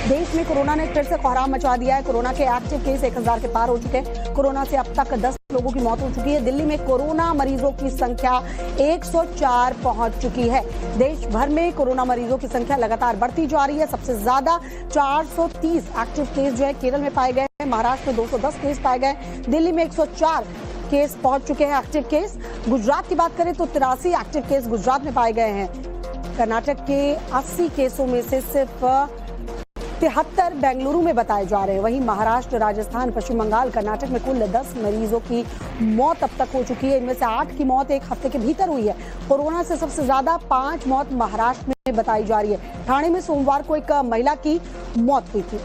देश में कोरोना ने फिर से कोहराम मचा दिया है। कोरोना के एक्टिव केस 1000 के पार हो चुके हैं। कोरोना से अब तक 10 लोगों की मौत हो चुकी है। दिल्ली में कोरोना मरीजों की संख्या 104 पहुंच चुकी है। देश भर में कोरोना मरीजों की संख्या लगातार बढ़ती जा रही है। सबसे ज्यादा 430 एक्टिव केस जो है केरल में पाए गए हैं। महाराष्ट्र में 210 केस पाए गए। दिल्ली में 104 केस पहुंच चुके हैं एक्टिव केस। गुजरात की बात करें तो 83 एक्टिव केस गुजरात में पाए गए हैं। कर्नाटक के 80 केसों में से सिर्फ 73 बेंगलुरु में बताए जा रहे हैं। वहीं महाराष्ट्र, राजस्थान, पश्चिम बंगाल, कर्नाटक में कुल 10 मरीजों की मौत अब तक हो चुकी है। इनमें से 8 की मौत एक हफ्ते के भीतर हुई है। कोरोना से सबसे ज्यादा 5 मौत महाराष्ट्र में बताई जा रही है। ठाणे में सोमवार को एक महिला की मौत हुई थी।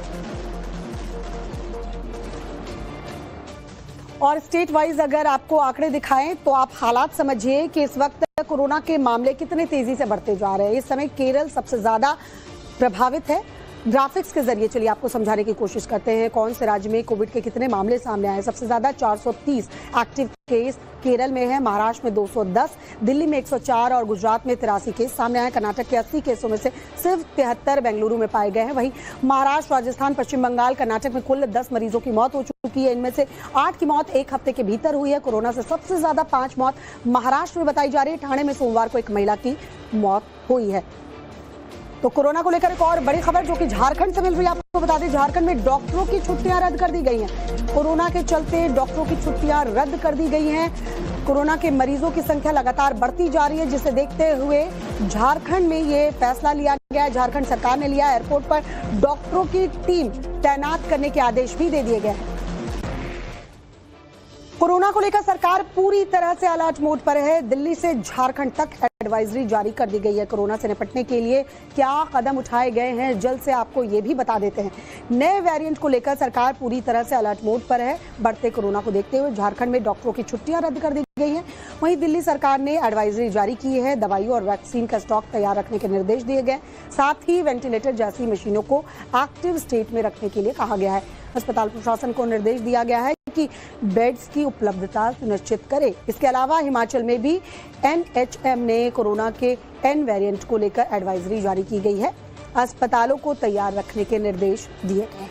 और स्टेट वाइज अगर आपको आंकड़े दिखाएं तो आप हालात समझिए कि इस वक्त कोरोना के मामले कितने तेजी से बढ़ते जा रहे हैं। इस समय केरल सबसे ज्यादा प्रभावित है। ग्राफिक्स के जरिए चलिए आपको समझाने की कोशिश करते हैं कौन से राज्य में कोविड के कितने मामले सामने आए। सबसे ज्यादा 430 एक्टिव केस केरल में है। महाराष्ट्र में 210, दिल्ली में 104 और गुजरात में 83 केस सामने आए। कर्नाटक के 80 केसों में से सिर्फ 73 बेंगलुरु में पाए गए हैं। वहीं महाराष्ट्र, राजस्थान, पश्चिम बंगाल, कर्नाटक में कुल 10 मरीजों की मौत हो चुकी है। इनमें से 8 की मौत एक हफ्ते के भीतर हुई है। कोरोना से सबसे ज्यादा 5 मौत महाराष्ट्र में बताई जा रही है। ठाणे में सोमवार को एक महिला की मौत हुई है। तो कोरोना को लेकर एक और बड़ी खबर जो कि झारखंड से मिल रही है, आपको बता दें झारखंड में डॉक्टरों की छुट्टियां रद्द कर दी गई हैं। कोरोना के चलते डॉक्टरों की छुट्टियां रद्द कर दी गई हैं। कोरोना के मरीजों की संख्या लगातार बढ़ती जा रही है, जिसे देखते हुए झारखंड में ये फैसला लिया गया है। झारखंड सरकार ने लिया एयरपोर्ट पर डॉक्टरों की टीम तैनात करने के आदेश भी दे दिए गए हैं। कोरोना को लेकर सरकार पूरी तरह से अलर्ट मोड पर है। दिल्ली से झारखंड तक एडवाइजरी जारी कर दी गई है। कोरोना से निपटने के लिए क्या कदम उठाए गए हैं, जल्द से आपको ये भी बता देते हैं। नए वेरिएंट को लेकर सरकार पूरी तरह से अलर्ट मोड पर है। बढ़ते कोरोना को देखते हुए झारखंड में डॉक्टरों की छुट्टियां रद्द कर दी गई हैं। वहीं दिल्ली सरकार ने एडवाइजरी जारी की है। दवाइयों और वैक्सीन का स्टॉक तैयार रखने के निर्देश दिए गए। साथ ही वेंटिलेटर जैसी मशीनों को एक्टिव स्टेट में रखने के लिए कहा गया है। अस्पताल प्रशासन को निर्देश दिया गया है कि बेड्स की उपलब्धता सुनिश्चित करे। इसके अलावा हिमाचल में भी NHM ने कोरोना के N वेरिएंट को लेकर एडवाइजरी जारी की गई है। अस्पतालों को तैयार रखने के निर्देश दिए गए हैं।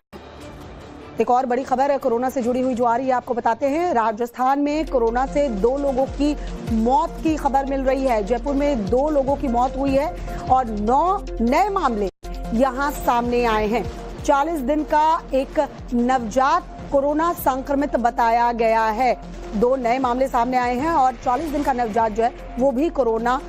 एक और बड़ी खबर है कोरोना से जुड़ी हुई जो आ रही है, आपको बताते हैं। राजस्थान में कोरोना से 2 लोगों की मौत की खबर मिल रही है। जयपुर में 2 लोगों की मौत हुई है और 9 नए मामले यहां सामने आए हैं। 40 दिन का एक नवजात कोरोना संक्रमित बताया गया है। 2 नए मामले सामने आए हैं और 40 दिन का नवजात जो है वो भी कोरोना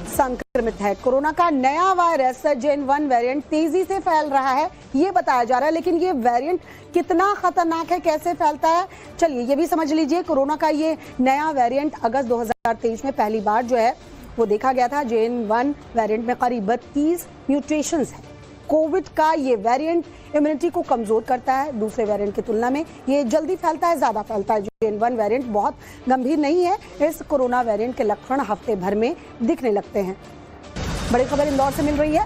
संक्रमित है। कोरोना का नया वायरस JN.1 वेरिएंट तेजी से फैल रहा है, ये बताया जा रहा है। लेकिन ये वेरिएंट कितना खतरनाक है, कैसे फैलता है, चलिए ये भी समझ लीजिए। कोरोना का ये नया वेरिएंट अगस्त 2023 में पहली बार जो है वो देखा गया था। JN.1 वेरिएंट में करीब 30 म्यूटेशंस है। कोविड का ये वेरिएंट इम्यूनिटी को कमजोर करता है। दूसरे वेरिएंट की तुलना में ये जल्दी फैलता है, ज्यादा फैलता है। JN.1 वेरिएंट बहुत गंभीर नहीं है। इस कोरोना वेरिएंट के लक्षण हफ्ते भर में दिखने लगते हैं। बड़ी खबर इंदौर से मिल रही है।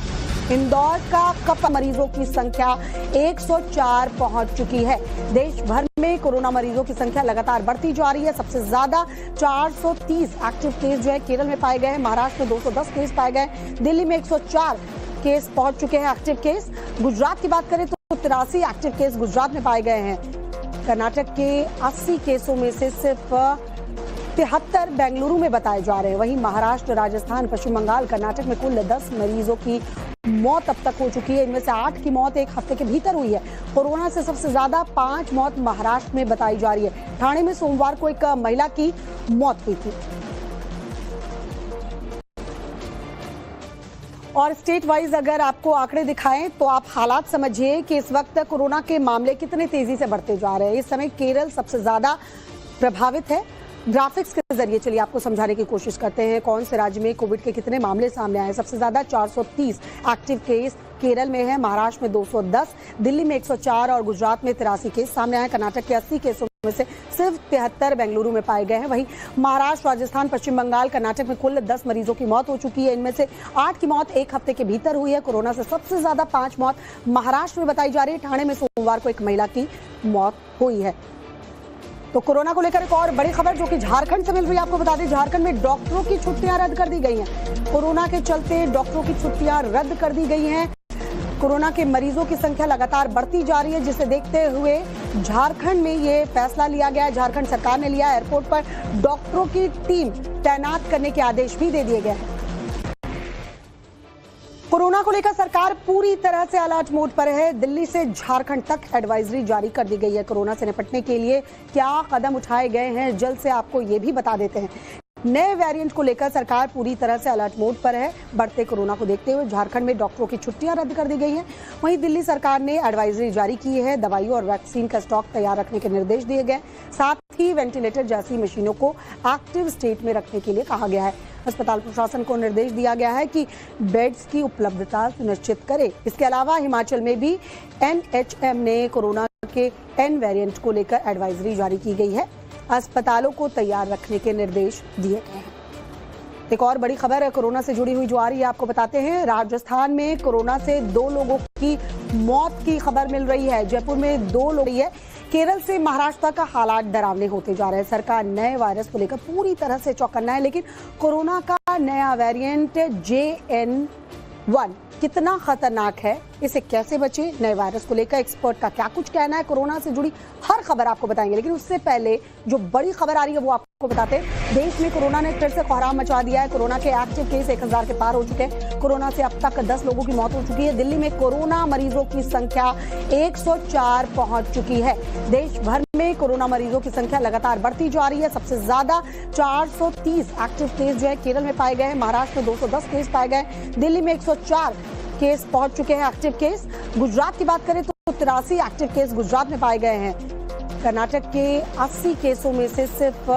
इंदौर का कप मरीजों की संख्या 104 पहुंच चुकी है। देश भर में कोरोना मरीजों की संख्या लगातार बढ़ती जा रही है। सबसे ज्यादा 430 एक्टिव केस जो है केरल में पाए गए हैं। महाराष्ट्र में 210 केस पाए गए। दिल्ली में 104 केस पहुंच चुके हैं एक्टिव केस। गुजरात की बात करें तो 83 एक्टिव केस गुजरात में पाए गए हैं। कर्नाटक के 80 केसों में से सिर्फ 73 बेंगलुरु में बताए जा रहे हैं। वहीं महाराष्ट्र, राजस्थान, पश्चिम बंगाल, कर्नाटक में कुल 10 मरीजों की मौत अब तक हो चुकी है। इनमें से 8 की मौत एक हफ्ते के भीतर हुई है। कोरोना से सबसे ज्यादा 5 मौत महाराष्ट्र में बताई जा रही है। ठाणे में सोमवार को एक महिला की मौत हुई थी। और स्टेट वाइज अगर आपको आंकड़े दिखाएं तो आप हालात समझिए कि इस वक्त कोरोना के मामले कितने तेजी से बढ़ते जा रहे हैं। इस समय केरल सबसे ज्यादा प्रभावित है। ग्राफिक्स के जरिए चलिए आपको समझाने की कोशिश करते हैं कौन से राज्य में कोविड के कितने मामले सामने आए। सबसे ज्यादा 430 एक्टिव केस केरल में है। महाराष्ट्र में 210, दिल्ली में 104 और गुजरात में 83 केस सामने आए। कर्नाटक के 80 केसों में से सिर्फ 73 बेंगलुरु में पाए गए हैं। वहीं महाराष्ट्र, राजस्थान, पश्चिम बंगाल, कर्नाटक में कुल 10 मरीजों की मौत हो चुकी है। इनमें से 8 की मौत एक हफ्ते के भीतर हुई है। कोरोना से सबसे ज्यादा 5 मौत महाराष्ट्र में बताई जा रही है। ठाणे में सोमवार को एक महिला की मौत हुई है। तो कोरोना को लेकर एक और बड़ी खबर जो कि झारखंड से मिल रही है, आपको बता दें झारखंड में डॉक्टरों की छुट्टियां रद्द कर दी गई हैं। कोरोना के चलते डॉक्टरों की छुट्टियां रद्द कर दी गई हैं। कोरोना के मरीजों की संख्या लगातार बढ़ती जा रही है, जिसे देखते हुए झारखंड में ये फैसला लिया गया है। झारखंड सरकार ने लिया एयरपोर्ट पर डॉक्टरों की टीम तैनात करने के आदेश भी दे दिए गए हैं। कोरोना को लेकर सरकार पूरी तरह से अलर्ट मोड पर है। दिल्ली से झारखंड तक एडवाइजरी जारी कर दी गई है। कोरोना से निपटने के लिए क्या कदम उठाए गए हैं, जल्द से आपको ये भी बता देते हैं। नए वेरिएंट को लेकर सरकार पूरी तरह से अलर्ट मोड पर है। बढ़ते कोरोना को देखते हुए झारखंड में डॉक्टरों की छुट्टियां रद्द कर दी गई हैं। वहीं दिल्ली सरकार ने एडवाइजरी जारी की है। दवाइयों और वैक्सीन का स्टॉक तैयार रखने के निर्देश दिए गए। साथ ही वेंटिलेटर जैसी मशीनों को एक्टिव स्टेट में रखने के लिए कहा गया है। अस्पताल प्रशासन को निर्देश दिया गया है कि बेड्स की उपलब्धता सुनिश्चित करे। इसके अलावा हिमाचल में भी NHM ने कोरोना के N वेरिएंट को लेकर एडवाइजरी जारी की गई है। अस्पतालों को तैयार रखने के निर्देश दिए गए हैं। एक और बड़ी खबर है कोरोना से जुड़ी हुई जो आ रही है, आपको बताते हैं। राजस्थान में कोरोना से 2 लोगों की मौत की खबर मिल रही है। जयपुर में 2 लोग है। केरल से महाराष्ट्र का हालात डरावने होते जा रहे हैं। सरकार नए वायरस को लेकर पूरी तरह से चौकन्ना है, लेकिन कोरोना का नया वेरिएंट JN1 कितना खतरनाक है, इसे कैसे बचे, नए वायरस को लेकर एक्सपर्ट का क्या कुछ कहना है, कोरोना से जुड़ी हर खबर आपको बताएंगे। लेकिन उससे पहले जो बड़ी खबर आ रही है वो आपको बताते हैं। देश में कोरोना ने फिर से कोहराम मचा दिया है। कोरोना के एक्टिव केस 1000 के पार हो चुके हैं। कोरोना से अब तक 10 लोगों की मौत हो चुकी है। दिल्ली में कोरोना मरीजों की संख्या 104 पहुंच चुकी है। देश भर में कोरोना मरीजों की संख्या लगातार बढ़ती जा रही है। सबसे ज्यादा 430 एक्टिव केस जो है केरल में पाए गए हैं। महाराष्ट्र में 210 केस पाए गए। दिल्ली में 104 केस पहुंच चुके हैं एक्टिव केस। गुजरात की बात करें तो 83 एक्टिव केस गुजरात में पाए गए हैं। कर्नाटक के 80 केसों में से सिर्फ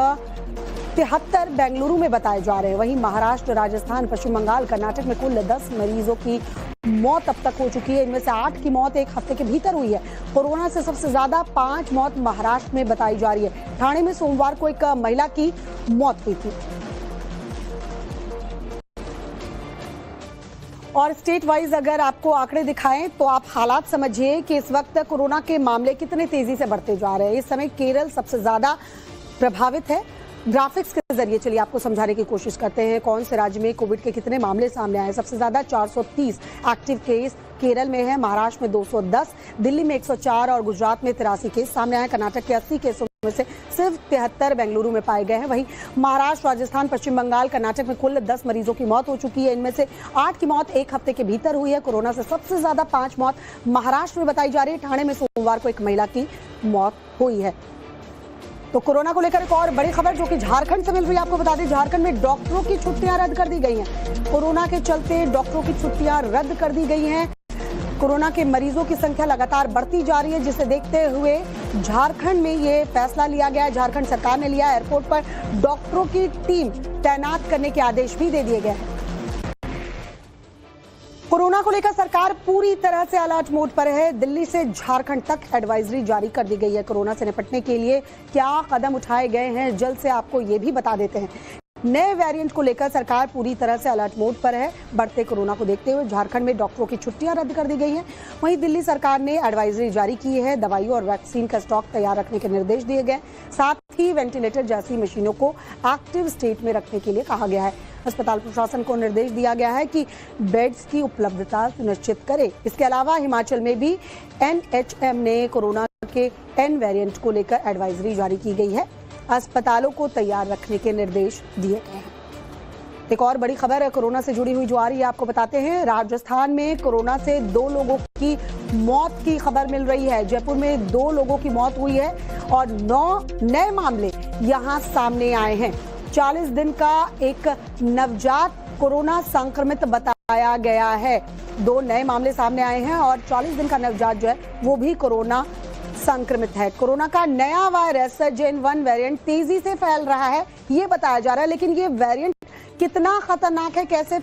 73 बेंगलुरु में बताए जा रहे हैं। वहीं महाराष्ट्र, राजस्थान, पश्चिम बंगाल, कर्नाटक में कुल 10 मरीजों की मौत अब तक हो चुकी है। इनमें से 8 की मौत एक हफ्ते के भीतर हुई है। कोरोना से सबसे ज्यादा 5 मौत महाराष्ट्र में बताई जा रही है। ठाणे में सोमवार को एक महिला की मौत हुई थी। और स्टेट वाइज अगर आपको आंकड़े दिखाएं तो आप हालात समझिए कि इस वक्त कोरोना के मामले कितने तेजी से बढ़ते जा रहे हैं। इस समय केरल सबसे ज्यादा प्रभावित है। ग्राफिक्स के जरिए चलिए आपको समझाने की कोशिश करते हैं कौन से राज्य में कोविड के कितने मामले सामने आए। सबसे ज्यादा 430 एक्टिव केस केरल में है। महाराष्ट्र में 210, दिल्ली में 104 और गुजरात में 83 केस सामने आए। कर्नाटक के 80 केसों में से सिर्फ 73 बेंगलुरु में पाए गए हैं। वहीं महाराष्ट्र, राजस्थान, पश्चिम बंगाल, कर्नाटक में कुल 10 मरीजों की मौत हो चुकी है। इनमें से 8 की मौत एक हफ्ते के भीतर हुई है। कोरोना से सबसे ज्यादा 5 मौत महाराष्ट्र में बताई जा रही है। ठाणे में सोमवार को एक महिला की मौत हुई है। तो कोरोना को लेकर एक और बड़ी खबर जो कि झारखंड से मिल रही है, आपको बता दें झारखंड में डॉक्टरों की छुट्टियां रद्द कर दी गई हैं। कोरोना के चलते डॉक्टरों की छुट्टियां रद्द कर दी गई हैं। कोरोना के मरीजों की संख्या लगातार बढ़ती जा रही है, जिसे देखते हुए झारखंड में ये फैसला लिया गया है। झारखंड सरकार ने लिया एयरपोर्ट पर डॉक्टरों की टीम तैनात करने के आदेश भी दे दिए गए हैं। कोरोना को लेकर सरकार पूरी तरह से अलर्ट मोड पर है। दिल्ली से झारखंड तक एडवाइजरी जारी कर दी गई है। कोरोना से निपटने के लिए क्या कदम उठाए गए हैं, जल्द से आपको ये भी बता देते हैं। नए वेरिएंट को लेकर सरकार पूरी तरह से अलर्ट मोड पर है। बढ़ते कोरोना को देखते हुए झारखंड में डॉक्टरों की छुट्टियां रद्द कर दी गई हैं। वहीं दिल्ली सरकार ने एडवाइजरी जारी की है। दवाइयों और वैक्सीन का स्टॉक तैयार रखने के निर्देश दिए गए। साथ ही वेंटिलेटर जैसी मशीनों को एक्टिव स्टेट में रखने के लिए कहा गया है। अस्पताल प्रशासन को निर्देश दिया गया है कि बेड्स की उपलब्धता सुनिश्चित करे। इसके अलावा हिमाचल में भी NHM ने कोरोना के N वेरिएंट को लेकर एडवाइजरी जारी की गई है। अस्पतालों को तैयार रखने के निर्देश दिए गए हैं। एक और बड़ी खबर है कोरोना से जुड़ी हुई जो आ रही है, आपको बताते हैं। राजस्थान में कोरोना से 2 लोगों की मौत की खबर मिल रही है। जयपुर में 2 लोगों की मौत हुई है और 9 नए मामले यहां सामने आए हैं। 40 दिन का एक नवजात कोरोना संक्रमित बताया गया है। 2 नए मामले सामने आए हैं और 40 दिन का नवजात जो है वो भी कोरोना संक्रमित है। कोरोना का नया वायरस JN1 वेरिएंट तेजी से फैल रहा है, ये बताया जा रहा है। लेकिन ये वेरिएंट कितना खतरनाक है, कैसे